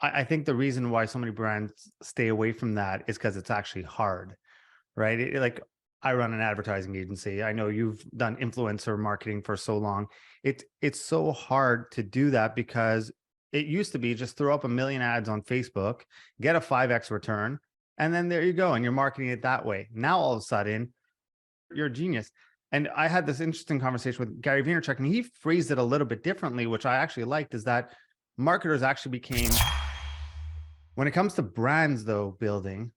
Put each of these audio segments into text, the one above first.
I think the reason why so many brands stay away from that is because it's actually hard, right? Like I run an advertising agency. I know you've done influencer marketing for so long. It's so hard to do that because it used to be just throw up a million ads on Facebook, get a 5x return, and then there you go, and you're marketing it that way. Now all of a sudden, you're a genius. And I had this interesting conversation with Gary Vaynerchuk, and he phrased it a little bit differently, which I actually liked, is that marketers actually became, when it comes to brands though, building,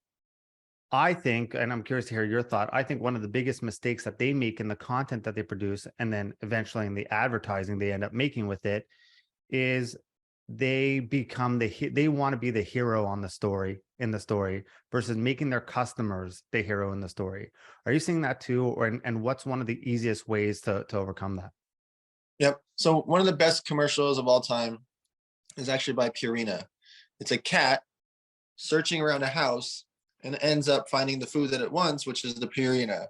I think, and I'm curious to hear your thought, I think one of the biggest mistakes that they make in the content that they produce, and then eventually in the advertising they end up making with it, is they become they want to be the hero on the story, in the story, versus making their customers the hero in the story. Are you seeing that too? Or and what's one of the easiest ways to overcome that? Yep. So one of the best commercials of all time is actually by Purina. It's a cat searching around a house and ends up finding the food that it wants, which is the Purina.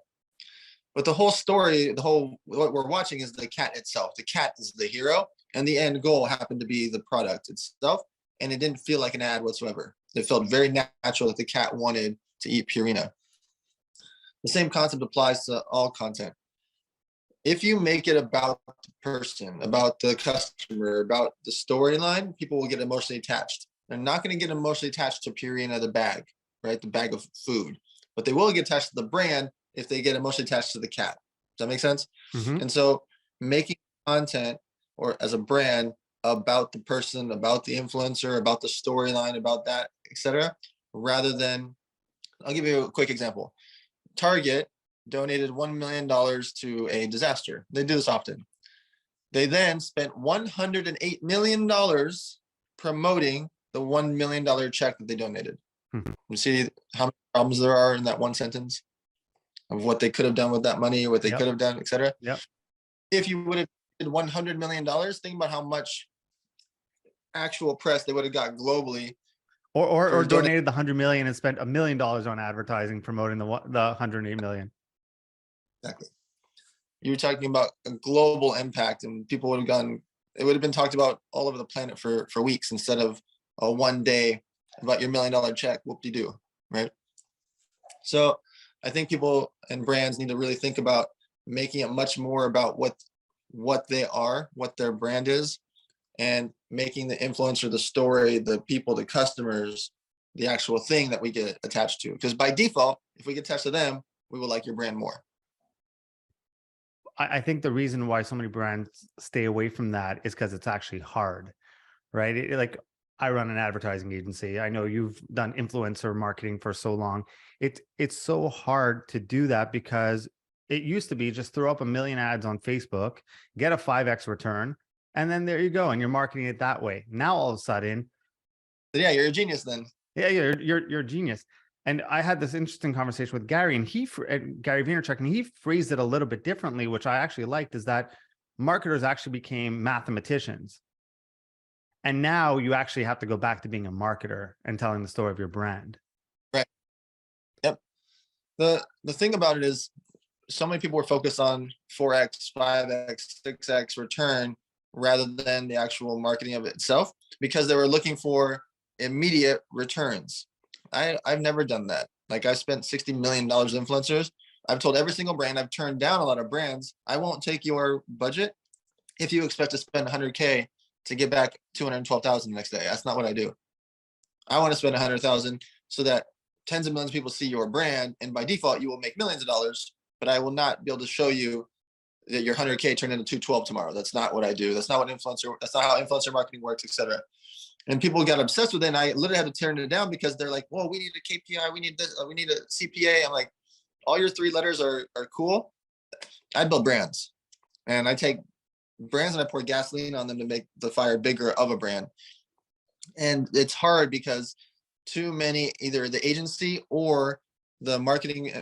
But the whole story, what we're watching is the cat itself. The cat is the hero, and the end goal happened to be the product itself. And it didn't feel like an ad whatsoever. It felt very natural that the cat wanted to eat Purina. The same concept applies to all content. If you make it about the person, about the customer, about the storyline, people will get emotionally attached. They're not going to get emotionally attached to Purina, the bag, right? The bag of food. But they will get attached to the brand if they get emotionally attached to the cat. Does that make sense? Mm-hmm. And so making content or as a brand about the person, about the influencer, about the storyline, about that, etc., rather than, I'll give you a quick example. Target donated $1 million to a disaster. They do this often. They then spent $108 million promoting the $1 million check that they donated. Mm-hmm. You see how many problems there are in that one sentence of what they could have done with that money, what they could have done, etc. Yep. If you would have did $100 million, think about how much actual press they would have got globally. Or donated the 100 million and spent $1 million on advertising promoting the 108 million. Exactly. You were talking about a global impact, and people would have gone, it would have been talked about all over the planet for weeks instead of a one day about your $1 million check, whoop-de-doo, right? So I think people and brands need to really think about making it much more about what they are, what their brand is, and making the influencer, the story, the people, the customers, the actual thing that we get attached to. Because by default, if we get attached to them, we will like your brand more. I think the reason why so many brands stay away from that is because it's actually hard, right? Like I run an advertising agency. I know you've done influencer marketing for so long. It's so hard to do that because it used to be just throw up a million ads on Facebook, get a 5x return, and then there you go, and you're marketing it that way. Now all of a sudden, yeah, you're a genius then. Yeah, you're a genius. And I had this interesting conversation with Gary, and Gary Vaynerchuk, and he phrased it a little bit differently, which I actually liked, is that marketers actually became mathematicians. And now you actually have to go back to being a marketer and telling the story of your brand. Right. Yep. The thing about it is so many people were focused on 4x, 5x, 6x return rather than the actual marketing of it itself, because they were looking for immediate returns. I've never done that. Like I spent $60 million influencers. I've told every single brand, I've turned down a lot of brands. I won't take your budget if you expect to spend 100K to get back 212,000 the next day. That's not what I do. I want to spend 100,000 so that tens of millions of people see your brand, and by default, you will make millions of dollars. But I will not be able to show you that your 100K turned into 212 tomorrow. That's not what I do. That's not how influencer marketing works, etc. And people got obsessed with it. And I literally had to turn it down because they're like, "Well, we need a KPI. We need this. We need a CPA." I'm like, all your 3 letters are cool. I build brands, and I take brands and I pour gasoline on them to make the fire bigger of a brand. And it's hard because too many, either the agency or the marketing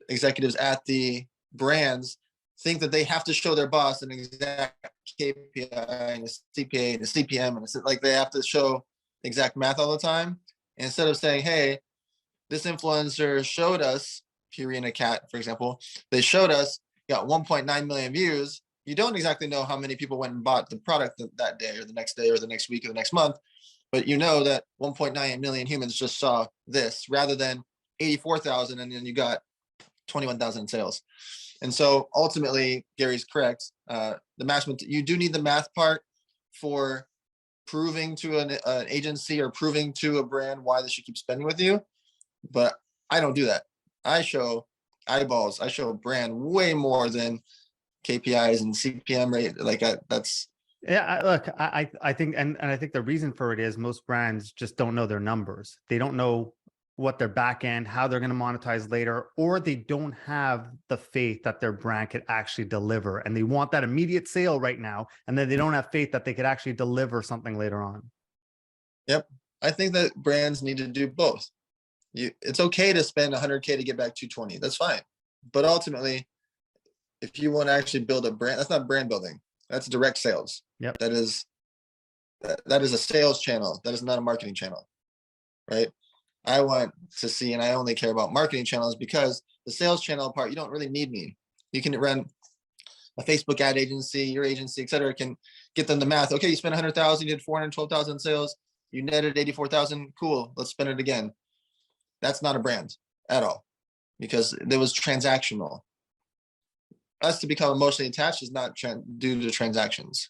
executives at the brands, think that they have to show their boss an exact KPI and a CPA and a CPM, and it's like they have to show exact math all the time. And instead of saying, "Hey, this influencer showed us," Purina Cat, for example, they showed us got 1.9 million views. You don't exactly know how many people went and bought the product that day or the next day or the next week or the next month, but you know that 1.9 million humans just saw this rather than 84,000, and then you got 21,000 in sales. And so ultimately, Gary's correct. The math, you do need the math part for proving to an agency or proving to a brand why they should keep spending with you. But I don't do that. I show eyeballs. I show brand way more than KPIs and CPM rate. Like that's. Yeah, look, I think, and I think the reason for it is most brands just don't know their numbers. They don't know what their back end, how they're going to monetize later, or they don't have the faith that their brand could actually deliver. And they want that immediate sale right now. And then they don't have faith that they could actually deliver something later on. Yep. I think that brands need to do both. It's okay to spend 100K to get back 220. That's fine. But ultimately, if you want to actually build a brand, that's not brand building. That's direct sales. Yep. That is a sales channel. That is not a marketing channel, right? I want to see, and I only care about marketing channels because the sales channel part, you don't really need me. You can run a Facebook ad agency, your agency, et cetera, can get them the math. Okay, you spent 100,000, you did 412,000 sales, you netted 84,000. Cool, let's spend it again. That's not a brand at all because it was transactional. Us to become emotionally attached is not due to transactions.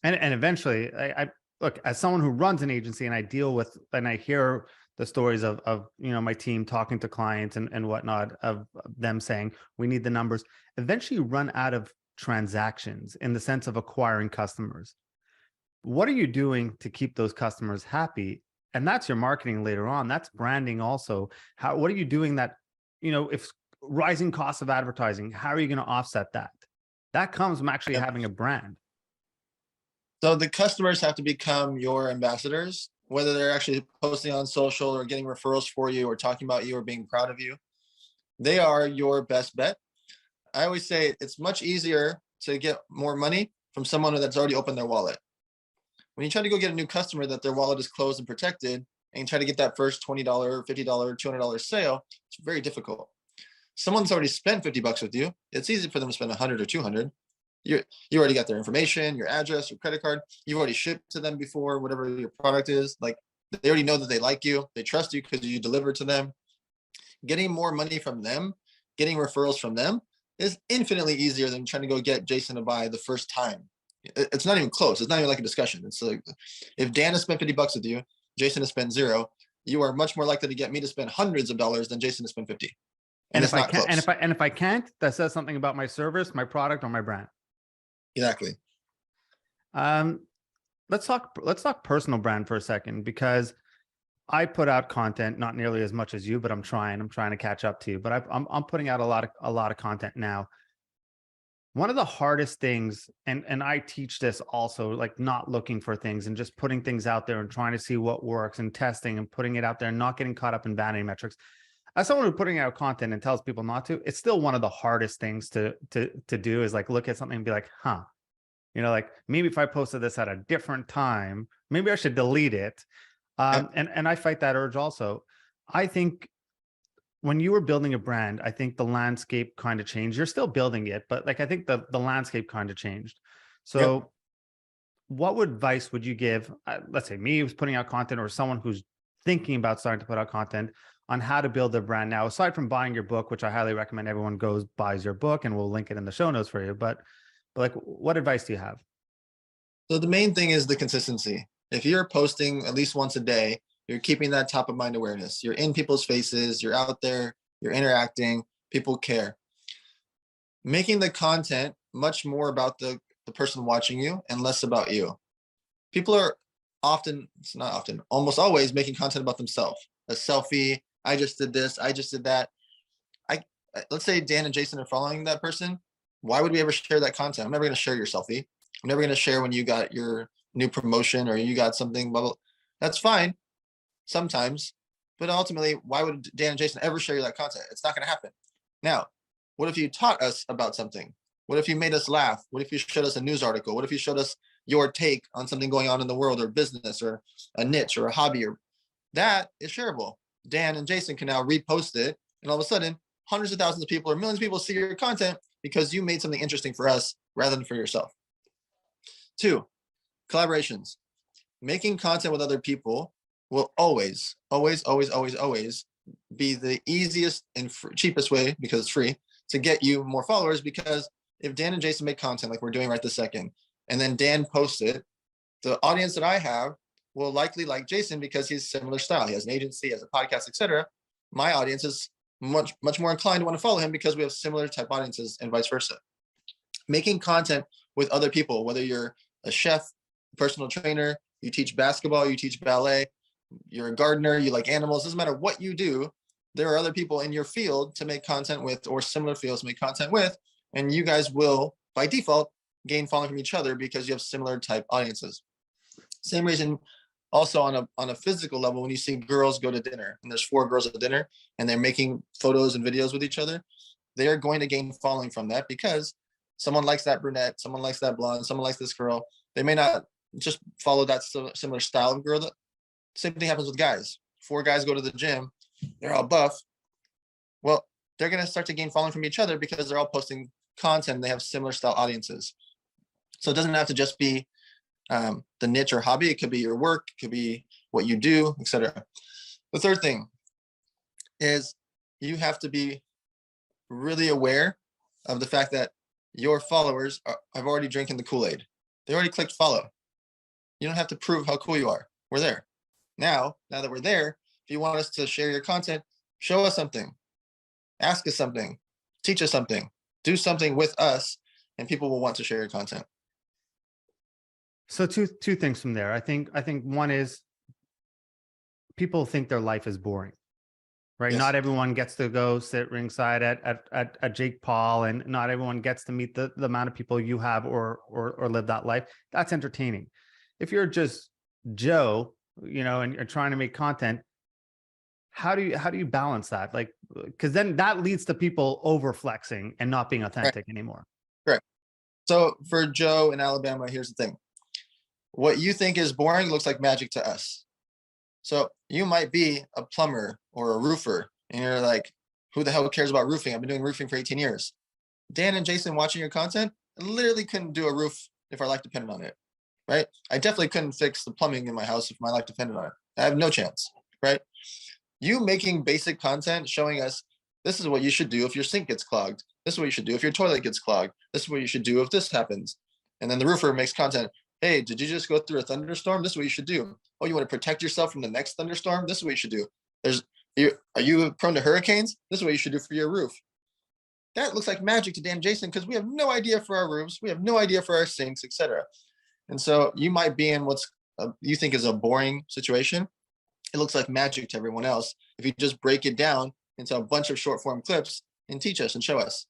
And eventually, I look, as someone who runs an agency and I deal with, and I hear the stories of my team talking to clients and whatnot, of them saying, we need the numbers. Eventually you run out of transactions in the sense of acquiring customers. What are you doing to keep those customers happy? And that's your marketing later on. That's branding also. What are you doing that, if rising costs of advertising, how are you going to offset that? That comes from actually having a brand. So the customers have to become your ambassadors, whether they're actually posting on social or getting referrals for you or talking about you or being proud of you. They are your best bet. I always say it's much easier to get more money from someone that's already opened their wallet. When you try to go get a new customer that their wallet is closed and protected and you try to get that first $20, $50, $200 sale, it's very difficult. Someone's already spent $50 with you. It's easy for them to spend 100 or 200. You already got their information, your address, your credit card. You've already shipped to them before, whatever your product is. Like they already know that they like you. They trust you because you deliver to them. Getting more money from them, getting referrals from them is infinitely easier than trying to go get Jason to buy the first time. It's not even close. It's not even like a discussion. It's like if Dan has spent $50 with you, Jason has spent $0, you are much more likely to get me to spend hundreds of dollars than Jason to spend 50. And if I can't, and if I can't, that says something about my service, my product, or my brand. Exactly. Let's talk personal brand for a second, because I put out content, not nearly as much as you, but I'm trying to catch up to you. But I'm putting out a lot of content now. One of the hardest things, and I teach this also, like not looking for things and just putting things out there and trying to see what works and testing and putting it out there and not getting caught up in vanity metrics. As someone who's putting out content and tells people not to, it's still one of the hardest things to do, is like look at something and be like, huh, like maybe if I posted this at a different time, maybe I should delete it. And I fight that urge also. I think when you were building a brand, I think the landscape kind of changed. You're still building it, but like I think the landscape kind of changed. So what advice would you give, let's say me who's putting out content, or someone who's thinking about starting to put out content, on how to build their brand now, aside from buying your book, which I highly recommend everyone goes buys your book, and we'll link it in the show notes for you. But like, what advice do you have? So the main thing is the consistency. If you're posting at least once a day, you're keeping that top of mind awareness. You're in people's faces, you're out there, you're interacting, people care. Making the content much more about the person watching you and less about you. People are almost always making content about themselves. A selfie, I just did this, I just did that. Let's say Dan and Jason are following that person. Why would we ever share that content? I'm never going to share your selfie. I'm never going to share when you got your new promotion or you got something, blah, blah. That's fine sometimes, but ultimately, why would Dan and Jason ever share that content? It's not going to happen. Now, what if you taught us about something? What if you made us laugh? What if you showed us a news article? What if you showed us your take on something going on in the world, or business, or a niche, or a hobby? Or that is shareable. Dan and Jason can now repost it, and all of a sudden, hundreds of thousands of people or millions of people see your content because you made something interesting for us rather than for yourself. 2, collaborations. making content with other people will always, always, always, always, always be the easiest and cheapest way, because it's free, to get you more followers. Because if Dan and Jason make content like we're doing right this second, and then Dan posts it, the audience that I have will likely like Jason because he's similar style. He has an agency, he has a podcast, etc. My audience is much more inclined to want to follow him because we have similar type audiences, and vice versa. Making content with other people, whether you're a chef, personal trainer, you teach basketball, you teach ballet, you're a gardener, you like animals, doesn't matter what you do, there are other people in your field to make content with, or similar fields to make content with, and you guys will, by default, gain following from each other because you have similar type audiences. Same reason also on a physical level, when you see girls go to dinner and there's 4 girls at dinner and they're making photos and videos with each other, they are going to gain following from that because someone likes that brunette, someone likes that blonde, someone likes this girl. They may not just follow that similar style of girl. Same thing happens with guys. 4 guys go to the gym, they're all buff. Well, they're going to start to gain following from each other because they're all posting content and they have similar style audiences. So it doesn't have to just be the niche or hobby. It could be your work, it could be what you do, etc. The third thing is you have to be really aware of the fact that your followers have already drinking the Kool-Aid. They already clicked follow. You don't have to prove how cool you are. We're there. Now that we're there, if you want us to share your content, show us something, ask us something, teach us something, do something with us, and people will want to share your content. So two things from there. I think one is people think their life is boring, right? Yes. Not everyone gets to go sit ringside at Jake Paul, and not everyone gets to meet the amount of people you have or live that life. That's entertaining. If you're just Joe, and you're trying to make content, how do you balance that? Like, because then that leads to people over flexing and not being authentic anymore. Correct. So for Joe in Alabama, here's the thing. What you think is boring looks like magic to us. So you might be a plumber or a roofer, and you're like, who the hell cares about roofing? I've been doing roofing for 18 years. Dan and Jason watching your content, I literally couldn't do a roof if our life depended on it, right? I definitely couldn't fix the plumbing in my house if my life depended on it. I have no chance, right? You making basic content showing us this is what you should do if your sink gets clogged. This is what you should do if your toilet gets clogged. This is what you should do if this happens. And then the roofer makes content. Hey, did you just go through a thunderstorm? This is what you should do. Oh, you want to protect yourself from the next thunderstorm? This is what you should do. Are you prone to hurricanes? This is what you should do for your roof. That looks like magic to Dan and Jason because we have no idea for our roofs. We have no idea for our sinks, etc. And so you might be in what's you think is a boring situation. It looks like magic to everyone else if you just break it down into a bunch of short form clips and teach us and show us.